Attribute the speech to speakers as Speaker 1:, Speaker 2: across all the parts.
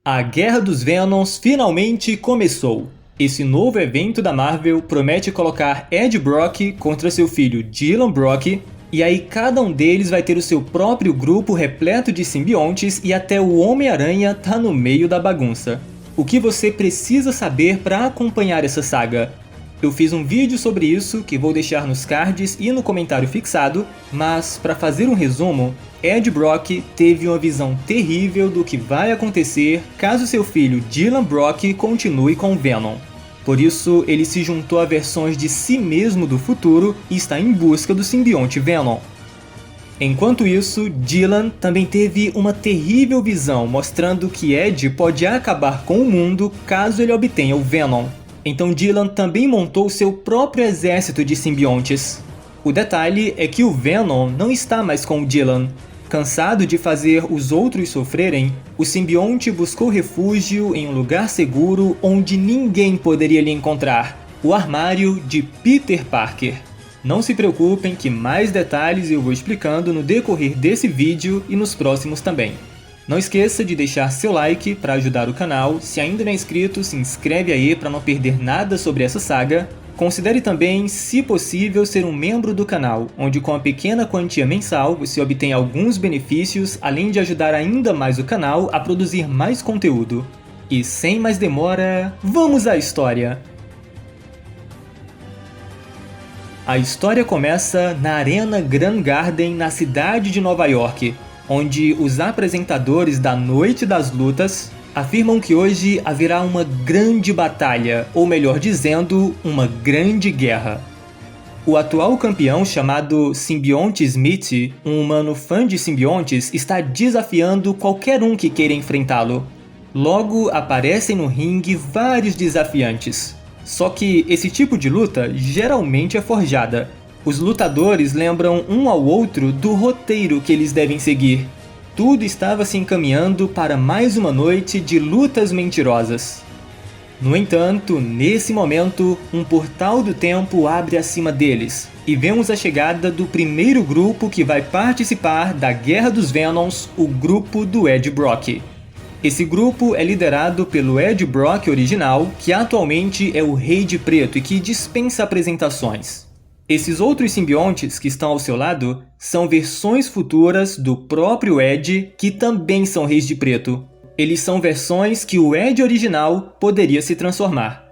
Speaker 1: A Guerra dos Venoms finalmente começou. Esse novo evento da Marvel promete colocar Ed Brock contra seu filho Dylan Brock, e aí cada um deles vai ter o seu próprio grupo repleto de simbiontes e até o Homem-Aranha tá no meio da bagunça. O que você precisa saber para acompanhar essa saga? Eu fiz um vídeo sobre isso que vou deixar nos cards e no comentário fixado, mas para fazer um resumo, Ed Brock teve uma visão terrível do que vai acontecer caso seu filho Dylan Brock continue com Venom. Por isso, ele se juntou a versões de si mesmo do futuro e está em busca do simbionte Venom. Enquanto isso, Dylan também teve uma terrível visão mostrando que Ed pode acabar com o mundo caso ele obtenha o Venom. Então Dylan também montou seu próprio exército de simbiontes. O detalhe é que o Venom não está mais com o Dylan. Cansado de fazer os outros sofrerem, o simbionte buscou refúgio em um lugar seguro onde ninguém poderia lhe encontrar: o armário de Peter Parker. Não se preocupem que mais detalhes eu vou explicando no decorrer desse vídeo e nos próximos também. Não esqueça de deixar seu like para ajudar o canal, se ainda não é inscrito, se inscreve aí para não perder nada sobre essa saga. Considere também, se possível, ser um membro do canal, onde com a pequena quantia mensal você obtém alguns benefícios, além de ajudar ainda mais o canal a produzir mais conteúdo. E sem mais demora, vamos à história! A história começa na Arena Grand Garden, na cidade de Nova York, onde os apresentadores da Noite das Lutas afirmam que hoje haverá uma grande batalha, ou melhor dizendo, uma grande guerra. O atual campeão, chamado Simbionte Smith, um humano fã de simbiontes, está desafiando qualquer um que queira enfrentá-lo. Logo, aparecem no ringue vários desafiantes. Só que esse tipo de luta geralmente é forjada. Os lutadores lembram um ao outro do roteiro que eles devem seguir. Tudo estava se encaminhando para mais uma noite de lutas mentirosas. No entanto, nesse momento, um portal do tempo abre acima deles, e vemos a chegada do primeiro grupo que vai participar da Guerra dos Venoms, o grupo do Ed Brock. Esse grupo é liderado pelo Ed Brock original, que atualmente é o Rei de Preto e que dispensa apresentações. Esses outros simbiontes que estão ao seu lado são versões futuras do próprio Ed, que também são Reis de Preto. Eles são versões que o Ed original poderia se transformar.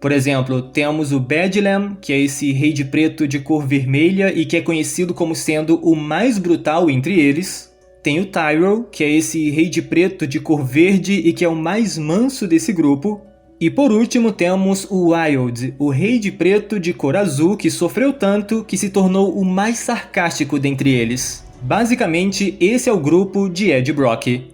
Speaker 1: Por exemplo, temos o Bedlam, que é esse Rei de Preto de cor vermelha e que é conhecido como sendo o mais brutal entre eles. Tem o Tyrell, que é esse Rei de Preto de cor verde e que é o mais manso desse grupo. E por último temos o Wild, o Rei de Preto de cor azul que sofreu tanto que se tornou o mais sarcástico dentre eles. Basicamente, esse é o grupo de Ed Brock.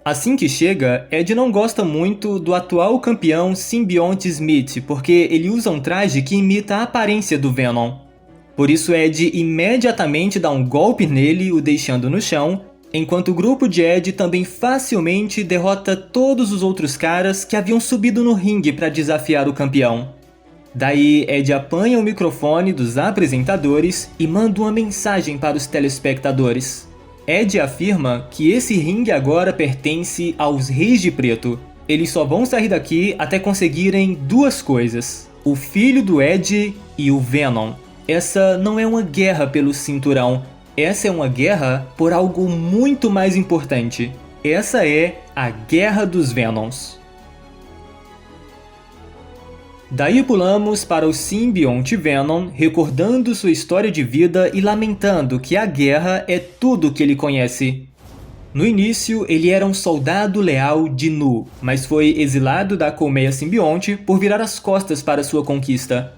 Speaker 1: Assim que chega, Ed não gosta muito do atual campeão Simbionte Smith, porque ele usa um traje que imita a aparência do Venom. Por isso Ed imediatamente dá um golpe nele, o deixando no chão, enquanto o grupo de Ed também facilmente derrota todos os outros caras que haviam subido no ringue para desafiar o campeão. Daí Ed apanha o microfone dos apresentadores e manda uma mensagem para os telespectadores. Ed afirma que esse ringue agora pertence aos Reis de Preto. Eles só vão sair daqui até conseguirem duas coisas: o filho do Ed e o Venom. Essa não é uma guerra pelo cinturão. Essa é uma guerra por algo muito mais importante. Essa é a Guerra dos Venoms. Daí pulamos para o simbionte Venom, recordando sua história de vida e lamentando que a guerra é tudo que ele conhece. No início, ele era um soldado leal de Nu, mas foi exilado da colmeia simbionte por virar as costas para sua conquista.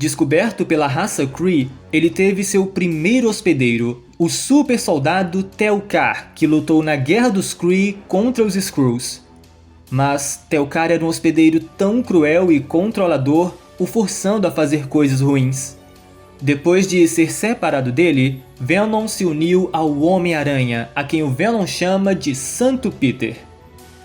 Speaker 1: Descoberto pela raça Kree, ele teve seu primeiro hospedeiro, o super soldado Tel-Kar, que lutou na Guerra dos Kree contra os Skrulls. Mas Tel-Kar era um hospedeiro tão cruel e controlador, o forçando a fazer coisas ruins. Depois de ser separado dele, Venom se uniu ao Homem-Aranha, a quem o Venom chama de Santo Peter.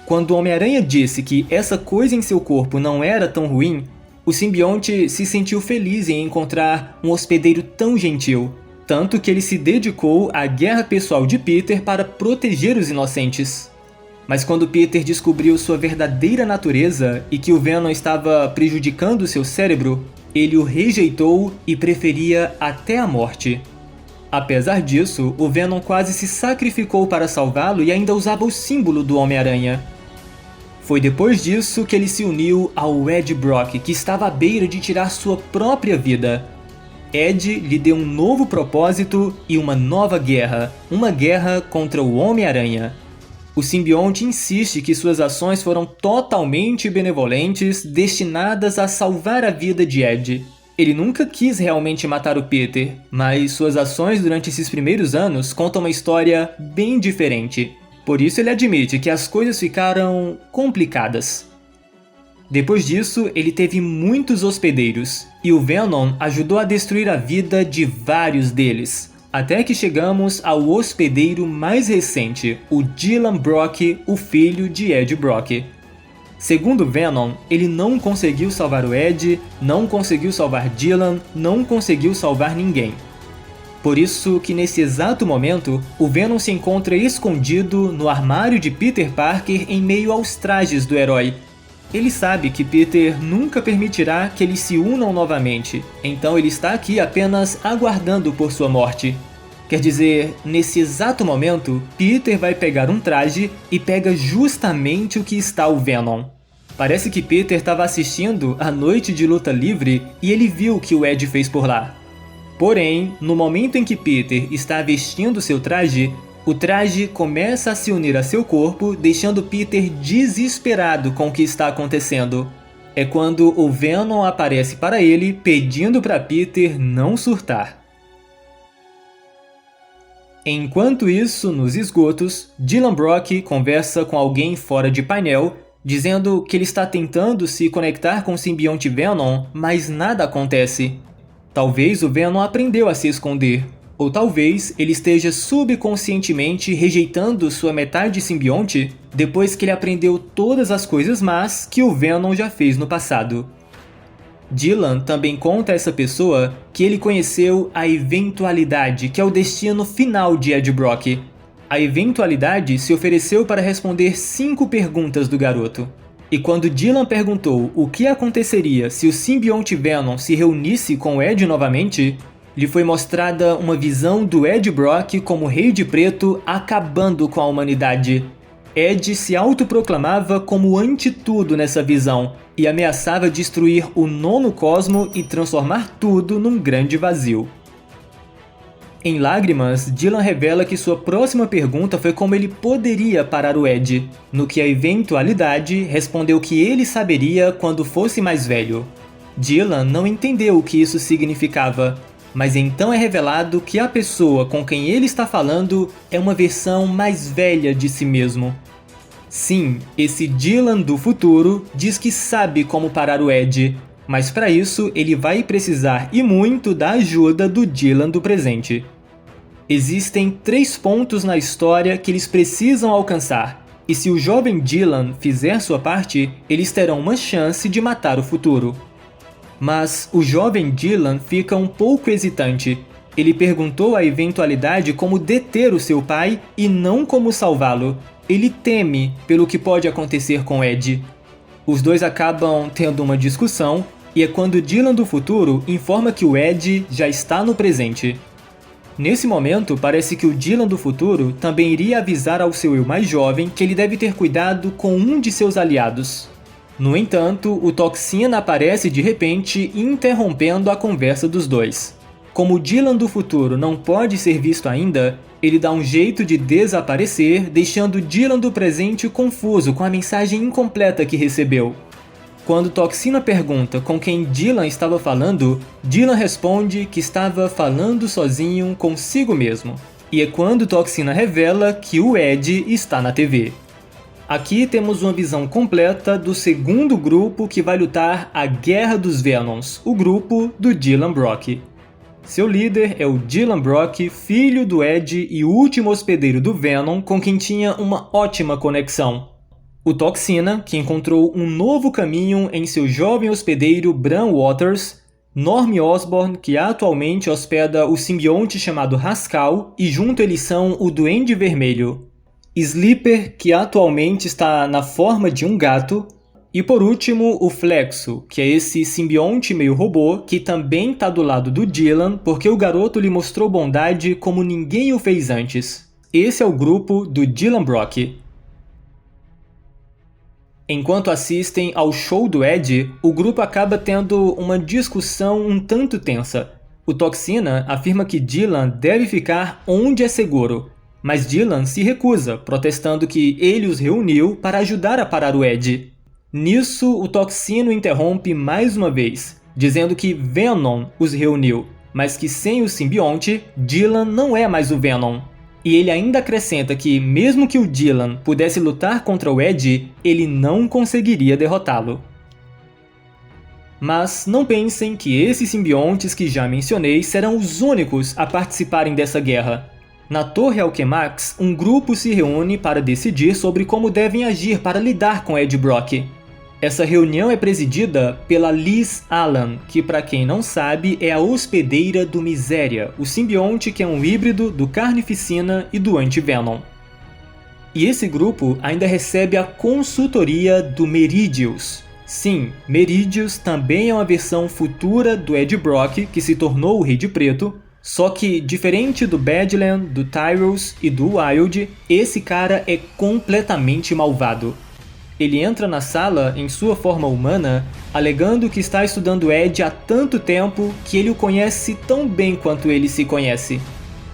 Speaker 1: Quando o Homem-Aranha disse que essa coisa em seu corpo não era tão ruim, o simbionte se sentiu feliz em encontrar um hospedeiro tão gentil, tanto que ele se dedicou à guerra pessoal de Peter para proteger os inocentes. Mas quando Peter descobriu sua verdadeira natureza e que o Venom estava prejudicando seu cérebro, ele o rejeitou e preferia até a morte. Apesar disso, o Venom quase se sacrificou para salvá-lo e ainda usava o símbolo do Homem-Aranha. Foi depois disso que ele se uniu ao Ed Brock, que estava à beira de tirar sua própria vida. Ed lhe deu um novo propósito e uma nova guerra, uma guerra contra o Homem-Aranha. O simbionte insiste que suas ações foram totalmente benevolentes, destinadas a salvar a vida de Ed. Ele nunca quis realmente matar o Peter, mas suas ações durante esses primeiros anos contam uma história bem diferente. Por isso ele admite que as coisas ficaram complicadas. Depois disso, ele teve muitos hospedeiros, e o Venom ajudou a destruir a vida de vários deles, até que chegamos ao hospedeiro mais recente, o Dylan Brock, o filho de Ed Brock. Segundo Venom, ele não conseguiu salvar o Ed, não conseguiu salvar Dylan, não conseguiu salvar ninguém. Por isso que nesse exato momento, o Venom se encontra escondido no armário de Peter Parker em meio aos trajes do herói. Ele sabe que Peter nunca permitirá que eles se unam novamente, então ele está aqui apenas aguardando por sua morte. Quer dizer, nesse exato momento, Peter vai pegar um traje e pega justamente o que está o Venom. Parece que Peter estava assistindo a noite de luta livre e ele viu o que o Ed fez por lá. Porém, no momento em que Peter está vestindo seu traje, o traje começa a se unir a seu corpo, deixando Peter desesperado com o que está acontecendo. É quando o Venom aparece para ele, pedindo para Peter não surtar. Enquanto isso, nos esgotos, Dylan Brock conversa com alguém fora de painel, dizendo que ele está tentando se conectar com o simbionte Venom, mas nada acontece. Talvez o Venom aprendeu a se esconder. Ou talvez ele esteja subconscientemente rejeitando sua metade simbionte depois que ele aprendeu todas as coisas más que o Venom já fez no passado. Dylan também conta a essa pessoa que ele conheceu a eventualidade, que é o destino final de Ed Brock. A eventualidade se ofereceu para responder 5 perguntas do garoto. E quando Dylan perguntou o que aconteceria se o simbionte Venom se reunisse com Ed novamente, lhe foi mostrada uma visão do Ed Brock como Rei de Preto acabando com a humanidade. Ed se autoproclamava como anti-tudo nessa visão e ameaçava destruir o nono cosmo e transformar tudo num grande vazio. Em lágrimas, Dylan revela que sua próxima pergunta foi como ele poderia parar o Ed, no que a eventualidade respondeu que ele saberia quando fosse mais velho. Dylan não entendeu o que isso significava, mas então é revelado que a pessoa com quem ele está falando é uma versão mais velha de si mesmo. Sim, esse Dylan do futuro diz que sabe como parar o Ed, mas para isso ele vai precisar e muito da ajuda do Dylan do presente. Existem 3 pontos na história que eles precisam alcançar, e se o jovem Dylan fizer sua parte, eles terão uma chance de matar o futuro. Mas o jovem Dylan fica um pouco hesitante. Ele perguntou à eventualidade como deter o seu pai e não como salvá-lo. Ele teme pelo que pode acontecer com Ed. Os dois acabam tendo uma discussão e é quando Dylan do futuro informa que o Ed já está no presente. Nesse momento, parece que o Dylan do futuro também iria avisar ao seu eu mais jovem que ele deve ter cuidado com um de seus aliados. No entanto, o Toxina aparece de repente, interrompendo a conversa dos dois. Como o Dylan do futuro não pode ser visto ainda, ele dá um jeito de desaparecer, deixando o Dylan do presente confuso com a mensagem incompleta que recebeu. Quando Toxina pergunta com quem Dylan estava falando, Dylan responde que estava falando sozinho consigo mesmo. E é quando Toxina revela que o Ed está na TV. Aqui temos uma visão completa do segundo grupo que vai lutar a Guerra dos Venoms, o grupo do Dylan Brock. Seu líder é o Dylan Brock, filho do Ed e último hospedeiro do Venom, com quem tinha uma ótima conexão. O Toxina, que encontrou um novo caminho em seu jovem hospedeiro Bram Waters, Norm Osborn, que atualmente hospeda o simbionte chamado Rascal, e junto eles são o Duende Vermelho. Sleeper, que atualmente está na forma de um gato, e por último o Flexo, que é esse simbionte meio robô que também está do lado do Dylan porque o garoto lhe mostrou bondade como ninguém o fez antes. Esse é o grupo do Dylan Brock. Enquanto assistem ao show do Ed, o grupo acaba tendo uma discussão um tanto tensa. O Toxina afirma que Dylan deve ficar onde é seguro, mas Dylan se recusa, protestando que ele os reuniu para ajudar a parar o Ed. Nisso, o Toxino interrompe mais uma vez, dizendo que Venom os reuniu, mas que sem o simbionte, Dylan não é mais o Venom. E ele ainda acrescenta que, mesmo que o Dylan pudesse lutar contra o Ed, ele não conseguiria derrotá-lo. Mas não pensem que esses simbiontes que já mencionei serão os únicos a participarem dessa guerra. Na Torre Alchemax, um grupo se reúne para decidir sobre como devem agir para lidar com Ed Brock. Essa reunião é presidida pela Liz Allan, que para quem não sabe é a hospedeira do Miséria, o simbionte que é um híbrido do Carnificina e do Anti-Venom. E esse grupo ainda recebe a consultoria do Meridius. Sim, Meridius também é uma versão futura do Ed Brock que se tornou o Rei de Preto, só que diferente do Badland, do Tyrus e do Wild, esse cara é completamente malvado. Ele entra na sala em sua forma humana, alegando que está estudando Ed há tanto tempo que ele o conhece tão bem quanto ele se conhece.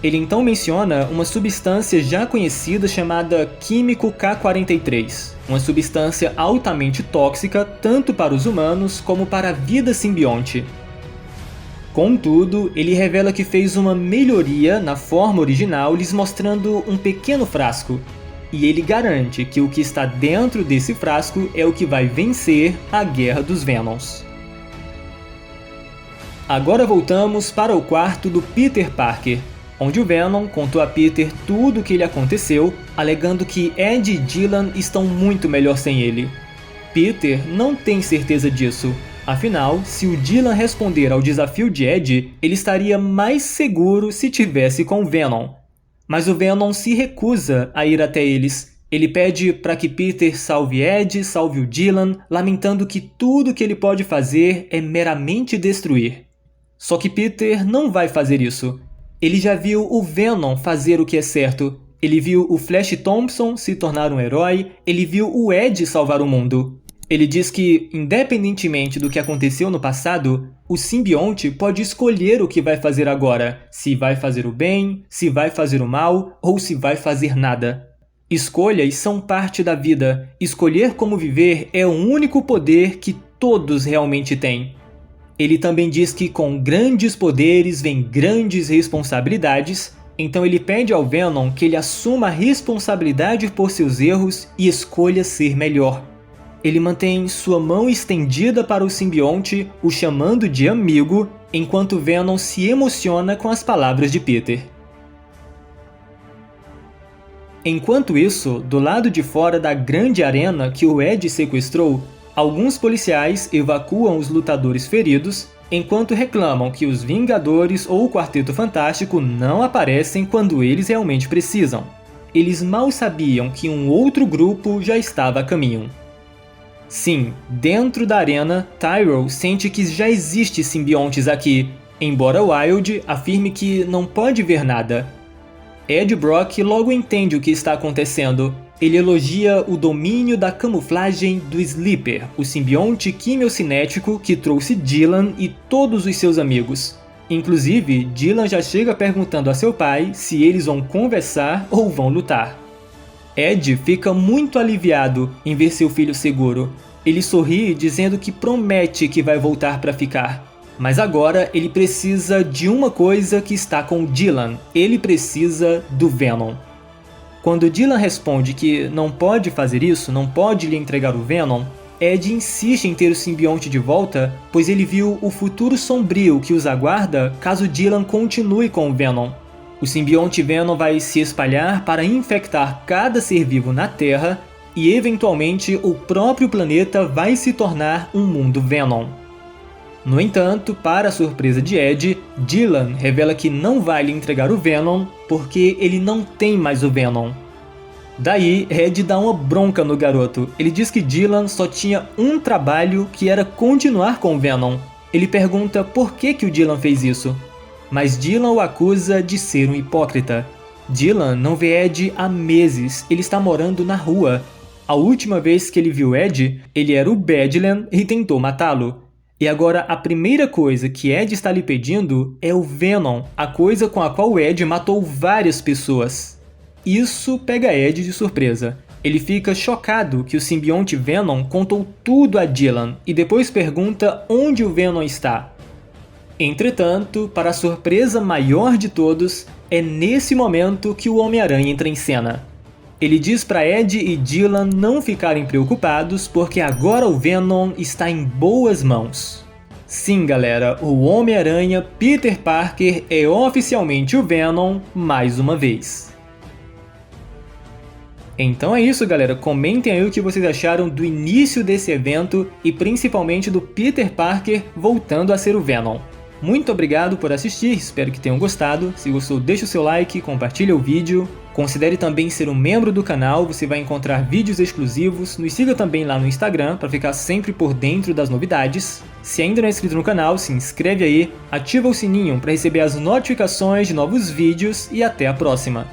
Speaker 1: Ele então menciona uma substância já conhecida chamada Químico K-43, uma substância altamente tóxica tanto para os humanos como para a vida simbionte. Contudo, ele revela que fez uma melhoria na forma original, lhes mostrando um pequeno frasco. E ele garante que o que está dentro desse frasco é o que vai vencer a Guerra dos Venoms. Agora voltamos para o quarto do Peter Parker, onde o Venom contou a Peter tudo o que lhe aconteceu, alegando que Ed e Dylan estão muito melhor sem ele. Peter não tem certeza disso, afinal, se o Dylan responder ao desafio de Ed, ele estaria mais seguro se tivesse com o Venom. Mas o Venom se recusa a ir até eles. Ele pede para que Peter salve Ed, salve o Dylan, lamentando que tudo que ele pode fazer é meramente destruir. Só que Peter não vai fazer isso. Ele já viu o Venom fazer o que é certo. Ele viu o Flash Thompson se tornar um herói, ele viu o Ed salvar o mundo. Ele diz que, independentemente do que aconteceu no passado, o simbionte pode escolher o que vai fazer agora, se vai fazer o bem, se vai fazer o mal ou se vai fazer nada. Escolhas são parte da vida. Escolher como viver é o único poder que todos realmente têm. Ele também diz que com grandes poderes vem grandes responsabilidades, então ele pede ao Venom que ele assuma a responsabilidade por seus erros e escolha ser melhor. Ele mantém sua mão estendida para o simbionte, o chamando de amigo, enquanto Venom se emociona com as palavras de Peter. Enquanto isso, do lado de fora da grande arena que o Ed sequestrou, alguns policiais evacuam os lutadores feridos, enquanto reclamam que os Vingadores ou o Quarteto Fantástico não aparecem quando eles realmente precisam. Eles mal sabiam que um outro grupo já estava a caminho. Sim, dentro da arena, Tyrell sente que já existe simbiontes aqui, embora Wild afirme que não pode ver nada. Ed Brock logo entende o que está acontecendo. Ele elogia o domínio da camuflagem do Sleeper, o simbionte quimiocinético que trouxe Dylan e todos os seus amigos. Inclusive, Dylan já chega perguntando a seu pai se eles vão conversar ou vão lutar. Ed fica muito aliviado em ver seu filho seguro. Ele sorri dizendo que promete que vai voltar para ficar. Mas agora ele precisa de uma coisa que está com Dylan. Ele precisa do Venom. Quando Dylan responde que não pode fazer isso, não pode lhe entregar o Venom, Ed insiste em ter o simbionte de volta, pois ele viu o futuro sombrio que os aguarda caso Dylan continue com o Venom. O simbionte Venom vai se espalhar para infectar cada ser vivo na Terra e, eventualmente, o próprio planeta vai se tornar um mundo Venom. No entanto, para a surpresa de Ed, Dylan revela que não vai lhe entregar o Venom porque ele não tem mais o Venom. Daí, Ed dá uma bronca no garoto. Ele diz que Dylan só tinha um trabalho, que era continuar com Venom. Ele pergunta por que o Dylan fez isso. Mas Dylan o acusa de ser um hipócrita. Dylan não vê Ed há meses, ele está morando na rua. A última vez que ele viu Ed, ele era o Badland e tentou matá-lo. E agora a primeira coisa que Ed está lhe pedindo é o Venom, a coisa com a qual Ed matou várias pessoas. Isso pega Ed de surpresa. Ele fica chocado que o simbionte Venom contou tudo a Dylan e depois pergunta onde o Venom está. Entretanto, para a surpresa maior de todos, é nesse momento que o Homem-Aranha entra em cena. Ele diz para Ed e Dylan não ficarem preocupados porque agora o Venom está em boas mãos. Sim, galera, o Homem-Aranha Peter Parker é oficialmente o Venom mais uma vez. Então é isso, galera. Comentem aí o que vocês acharam do início desse evento e principalmente do Peter Parker voltando a ser o Venom. Muito obrigado por assistir, espero que tenham gostado. Se gostou, deixa o seu like, compartilha o vídeo. Considere também ser um membro do canal, você vai encontrar vídeos exclusivos. Nos siga também lá no Instagram para ficar sempre por dentro das novidades. Se ainda não é inscrito no canal, se inscreve aí, ativa o sininho para receber as notificações de novos vídeos e até a próxima.